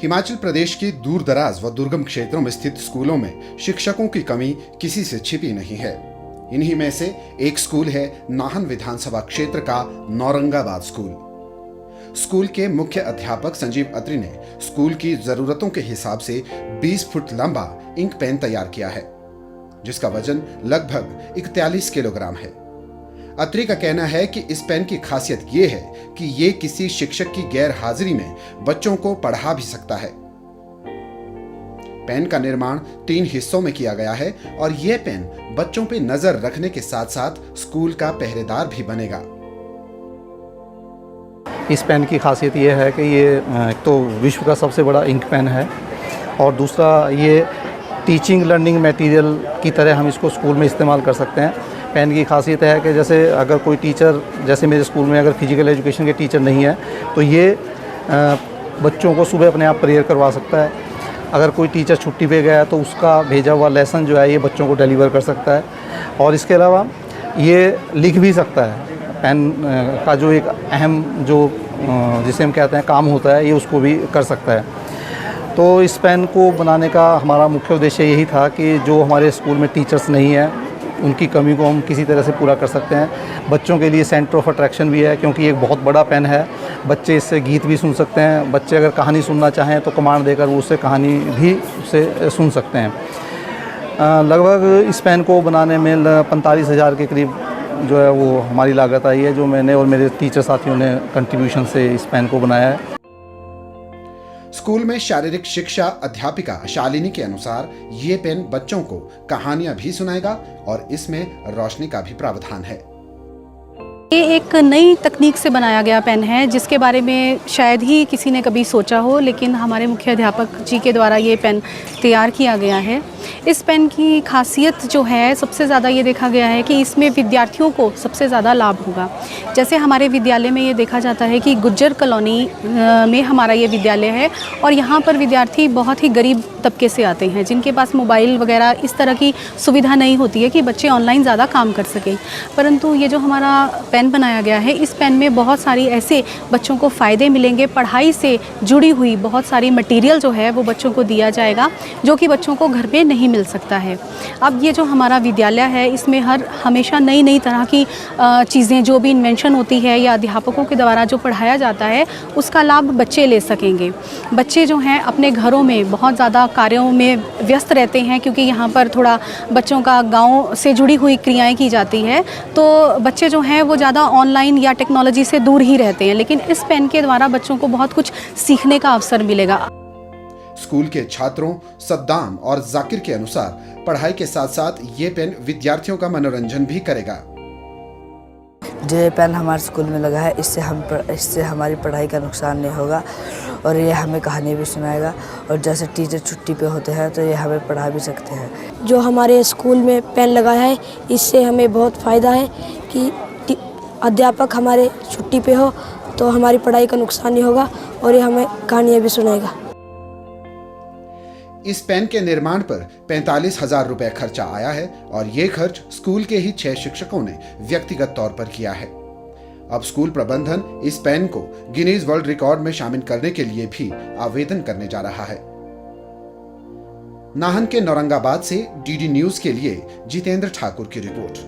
हिमाचल प्रदेश के दूर दराज व दुर्गम क्षेत्रों में स्थित स्कूलों में शिक्षकों की कमी किसी से छिपी नहीं है। इन्हीं में से एक स्कूल है नाहन विधानसभा क्षेत्र का नौरंगाबाद स्कूल। स्कूल के मुख्य अध्यापक संजीव अत्री ने स्कूल की जरूरतों के हिसाब से 20 फुट लंबा इंक पेन तैयार किया है, जिसका वजन लगभग 41 किलोग्राम है। अत्री का कहना है कि इस पेन की खासियत ये है कि ये किसी शिक्षक की गैर हाजिरी में बच्चों को पढ़ा भी सकता है। पेन का निर्माण 3 हिस्सों में किया गया है और यह पेन बच्चों पे नजर रखने के साथ साथ स्कूल का पहरेदार भी बनेगा। इस पेन की खासियत ये है कि ये एक तो विश्व का सबसे बड़ा इंक पेन है और दूसरा ये टीचिंग लर्निंग मटेरियल की तरह हम इसको स्कूल में इस्तेमाल कर सकते हैं। पेन की खासियत है कि जैसे अगर कोई टीचर, जैसे मेरे स्कूल में अगर फिजिकल एजुकेशन के टीचर नहीं है तो ये बच्चों को सुबह अपने आप प्रेयर करवा सकता है। अगर कोई टीचर छुट्टी पे गया है तो उसका भेजा हुआ लेसन जो है ये बच्चों को डिलीवर कर सकता है और इसके अलावा ये लिख भी सकता है। पेन का जो एक अहम जिसे हम कहते हैं काम होता है, ये उसको भी कर सकता है। तो इस पेन को बनाने का हमारा मुख्य उद्देश्य यही था कि जो हमारे स्कूल में टीचर्स नहीं है उनकी कमी को हम किसी तरह से पूरा कर सकते हैं। बच्चों के लिए सेंटर ऑफ अट्रैक्शन भी है क्योंकि एक बहुत बड़ा पेन है। बच्चे इससे गीत भी सुन सकते हैं। बच्चे अगर कहानी सुनना चाहें तो कमांड देकर वो उससे कहानी भी उससे सुन सकते हैं। लगभग इस पेन को बनाने में 45,000 के करीब जो है वो हमारी लागत आई है, जो मैंने और मेरे टीचर साथियों ने कंट्रीब्यूशन से इस पेन को बनाया है। स्कूल में शारीरिक शिक्षा अध्यापिका शालिनी के अनुसार ये पेन बच्चों को कहानियां भी सुनाएगा और इसमें रोशनी का भी प्रावधान है। ये एक नई तकनीक से बनाया गया पेन है जिसके बारे में शायद ही किसी ने कभी सोचा हो, लेकिन हमारे मुख्य अध्यापक जी के द्वारा ये पेन तैयार किया गया है। इस पेन की खासियत जो है सबसे ज़्यादा ये देखा गया है कि इसमें विद्यार्थियों को सबसे ज़्यादा लाभ होगा। जैसे हमारे विद्यालय में ये देखा जाता है कि गुज्जर कॉलोनी में हमारा ये विद्यालय है और यहाँ पर विद्यार्थी बहुत ही गरीब तबके से आते हैं जिनके पास मोबाइल वगैरह इस तरह की सुविधा नहीं होती है कि बच्चे ऑनलाइन ज़्यादा काम कर सकें। परंतु ये जो हमारा पेन बनाया गया है, इस पेन में बहुत सारी ऐसे बच्चों को फ़ायदे मिलेंगे। पढ़ाई से जुड़ी हुई बहुत सारी मटेरियल जो है वो बच्चों को दिया जाएगा जो कि बच्चों को घर पे नहीं मिल सकता है। अब ये जो हमारा विद्यालय है इसमें हमेशा नई नई तरह की चीज़ें जो भी इन्वेंशन होती है या अध्यापकों के द्वारा जो पढ़ाया जाता है उसका लाभ बच्चे ले सकेंगे। बच्चे जो हैं अपने घरों में बहुत ज़्यादा कार्यों में व्यस्त रहते हैं क्योंकि यहाँ पर थोड़ा बच्चों का गाँव से जुड़ी हुई क्रियाएँ की जाती है, तो बच्चे जो हैं वो ज़्यादा ऑनलाइन या टेक्नोलॉजी से दूर ही रहते हैं। लेकिन इस पेन के द्वारा बच्चों को बहुत कुछ सीखने का अवसर मिलेगा। स्कूल के छात्रों सद्दाम और जाकिर के अनुसार पढ़ाई के साथ साथ ये पेन विद्यार्थियों का मनोरंजन भी करेगा। जो ये पेन हमारे स्कूल में लगा है इससे हमारी पढ़ाई का नुकसान नहीं होगा और ये हमें कहानी भी सुनाएगा और जैसे टीचर छुट्टी पे होते हैं तो ये हमें पढ़ा भी सकते हैं। जो हमारे स्कूल में पेन लगा है इससे हमें बहुत फ़ायदा है कि अध्यापक हमारे छुट्टी पे हो तो हमारी पढ़ाई का नुकसान नहीं होगा और ये हमें कहानियाँ भी सुनाएगा। इस पेन के निर्माण पर 45,000 रुपए खर्चा आया है और ये खर्च स्कूल के ही 6 शिक्षकों ने व्यक्तिगत तौर पर किया है। अब स्कूल प्रबंधन इस पेन को गिनीज वर्ल्ड रिकॉर्ड में शामिल करने के लिए भी आवेदन करने जा रहा है। नाहन के नौरंगाबाद से डीडी न्यूज के लिए जितेंद्र ठाकुर की रिपोर्ट।